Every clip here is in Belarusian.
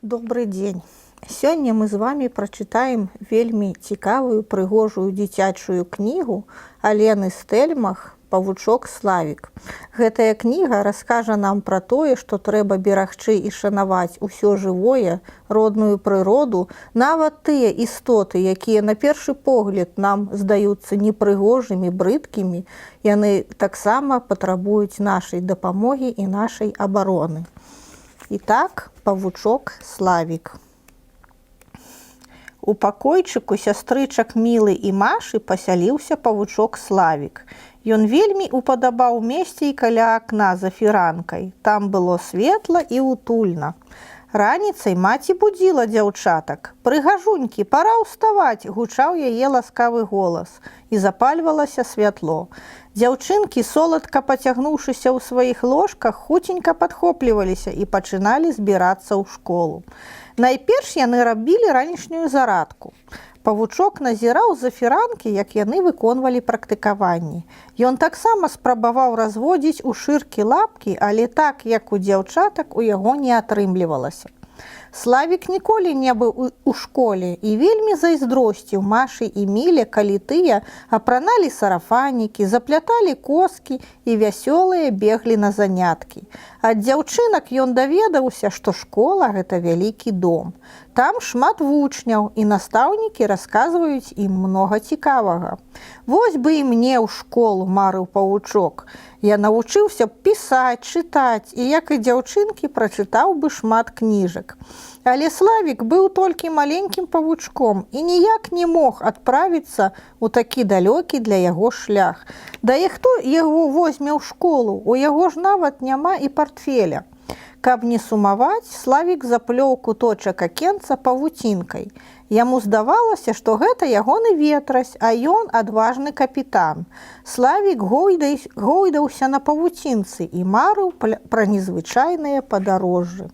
Добрый дзень. Сёння мы з вами прачытаем вельмі цікавую прыгожую дзіцячую кнігу Алены Стэльмах «Павучок Славік». Гэтая кніга раскажа нам пра тое, што трэба берагчы і шанаваць усё жывое, родную прыроду, нават тыя істоты, якія на першы погляд нам здаюцца непрыгожымі, брыдкімі, яны таксама патрабуюць нашай дапамогі і нашай абароны. Итак, павучок Славік. У пакойчыку сястрычак Мілы і Машы пасяліўся павучок Славік. Ён вельмі упадабаў месце і каля акна за фіранкай. Там было светла і утульна. Раніцай маці будзіла дзяўчатак. «Прыгажунькі, пара ўставаць!» – гучаў яе ласкавы голас. І запальвалася святло. Дзяўчынкі, соладка пацягнуўшыся ў сваіх ложках, хуценька падхопліваліся і пачыналі збірацца ў школу. Найперш яны рабілі ранішнюю зарадку. Павучок назіраў з-за фіранкі, як яны выконвалі практыкаванні. Ён таксама спрабаваў разводзіць у шыркі лапкі, але так, як у дзяўчатак, у яго не атрымлівалася. Славік ніколі не быў у школе і вельмі зайздросціў Машы і Міле, калі тыя апраналі сарафанікі, запляталі коскі і вясёлыя беглі на заняткі. Ад дзяўчынак ён даведаўся, што школа – гэта вялікі дом. Там шмат вучняў, і настаўнікі расказваюць ім многа цікавага. «Вось бы і мне ў школу», – марыў павучок. «Я навучыўся б пісаць, чытаць, і, як і дзяўчынкі, прачытаў бы шмат кніжак». Але Славік быў толькі маленькім павучком і ніяк не мог адправіцца ў такі далёкі для яго шлях. Да і хто яго возьме ў школу? У яго ж нават няма і партфеля. Каб не сумаваць, Славік заплёў куточак акенца павуцінкай. Яму здавалася, што гэта ягоны ветразь, а ён адважны капітан. Славік гойдаўся на павуцінцы і марыў пра незвычайныя падарожжы.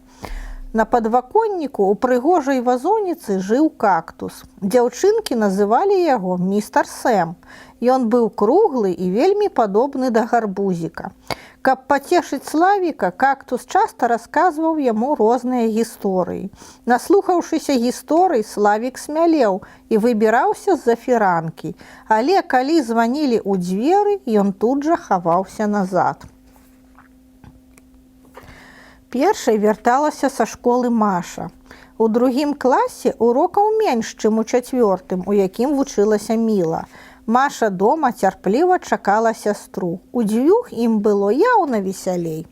На падваконніку ў прыгожай вазоніцы жыў кактус. Дзяўчынкі называлі яго містер Сэм. Ён быў круглы і вельмі падобны да гарбузіка. Каб пацешыць Славіка, кактус часта расказваў яму розныя гісторыі. Наслухаўшыся гісторый, Славік смялеў і выбіраўся з-за фіранкі. Але калі званілі ў дзверы, ён тут жа хаваўся назад. Першай вярталася са школы Маша. У другім класе урокаў менш, чым у чацвёртым, у якім вучылася Міла. Маша дома цярпліва чакала сястру. Удзвюх ім было яўна весялей.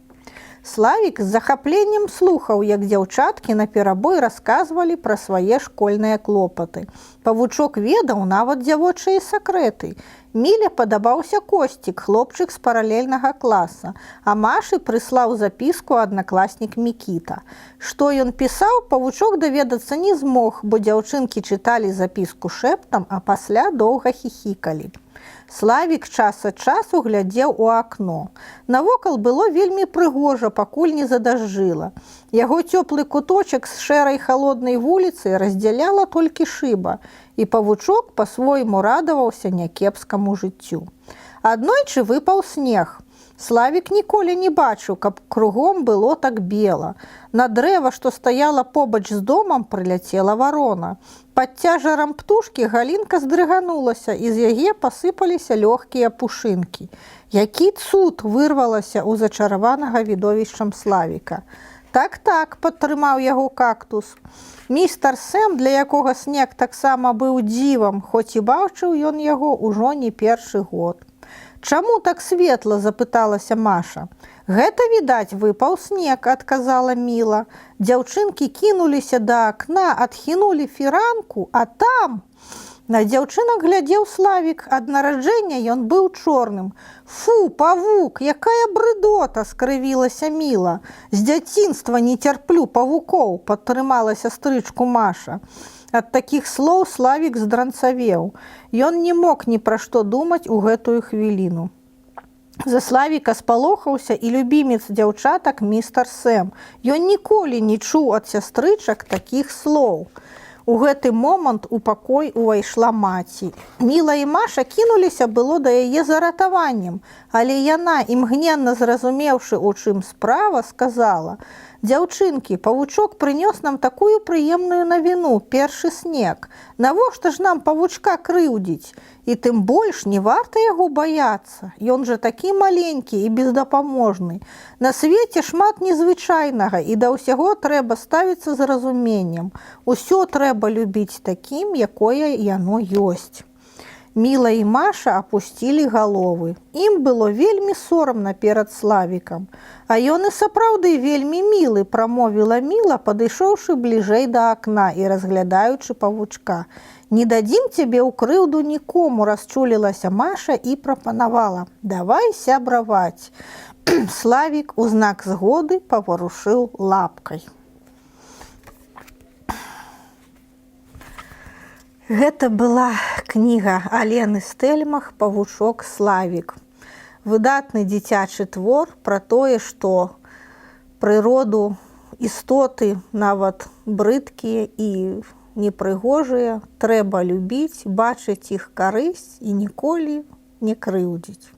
Славік з захапленнем слухаў, як дзяўчаткі наперабой расказвалі пра свае школьныя клопаты. Павучок ведаў нават дзявочыя сакрэты. Міле падабаўся Косцік, хлопчык з паралельнага класа, а Машы прыслаў запіску аднакласнік Мікіта. Што ён пісаў, павучок даведацца не змог, бо дзяўчынкі чыталі запіску шэптам, а пасля доўга хіхікалі. Славік час ад часу глядзеў у акно. Навокал было вельмі прыгожа, пакуль не задажджыла. Яго цёплы куточак з шэрай халоднай вуліцай раздзяляла толькі шыба, і павучок па-свойму радаваўся някепскаму жыццю. Аднойчы выпаў снег. Славік ніколі не бачыў, каб кругом было так бела. На дрэва, што стаяла побач з домам, прыляцела варона. Пад цяжарам птушкі галінка здрыганулася, і з яе пасыпаліся лёгкія пушынкі. Які цуд вырвалася ў зачараванага відовішчам Славіка. «Так-так», – падтрымаў яго кактус. Містер Сэм, для якога снег таксама быў дзівам, хоць і бачыў ён яго ўжо не першы год. «Чаму так светла?» – запыталася Маша. «Гэта, відаць, выпаў снег», – адказала Міла. Дзяўчынкі кінуліся да акна, адхінулі фіранку, а там… На дзяўчынак глядзеў Славік. Ад нараджэння ён быў чорным. «Фу, павук, якая брыдота!» – скрывілася Міла. «З дзяцінства не цярплю павукоў», – падтрымала сястрычку Маша. Ад такіх слоў Славік здранцавеў. Ён не мог ні пра што думаць у гэтую хвіліну. За Славіка спалохаўся і любімец дзяўчатак містер Сэм. Ён ніколі не чуў ад сястрычак такіх слоў. У гэты момант у пакой увайшла маці. Міла і Маша кінуліся было да яе за ратаваннем, але яна, імгненна зразумеўшы, у чым справа, сказала: Дзяўчынкі, павучок прынёс нам такую прыемную навіну, першы снег. Навошта ж нам павучка крыўдзіць? І тым больш не варта яго баяцца. Ён жа такі маленькі і бездапаможны. На свеце шмат незвычайнага, і да ўсяго трэба ставіцца з разуменнем. Усё трэба любіць такім, якое яно ёсць. Міла і Маша апусцілі галовы. Ім было вельмі сорамна перад Славікам. А ён і сапраўды вельмі мілы, прамовіла Міла, падышоўшы бліжэй да акна і разглядаючы павучка. Не дадзім цябе ў крыўду нікому, расчулілася Маша і прапанавала. Давай сябраваць. Славік у знак згоды паварушыў лапкай. Гэта была кніга Алены Стэльмах «Павучок Славік». Выдатны дзіцячы твор пра тое, што прыроду, істоты, нават брыдкія і непрыгожыя, трэба любіць, бачыць іх карысць і ніколі не крыўдзіць.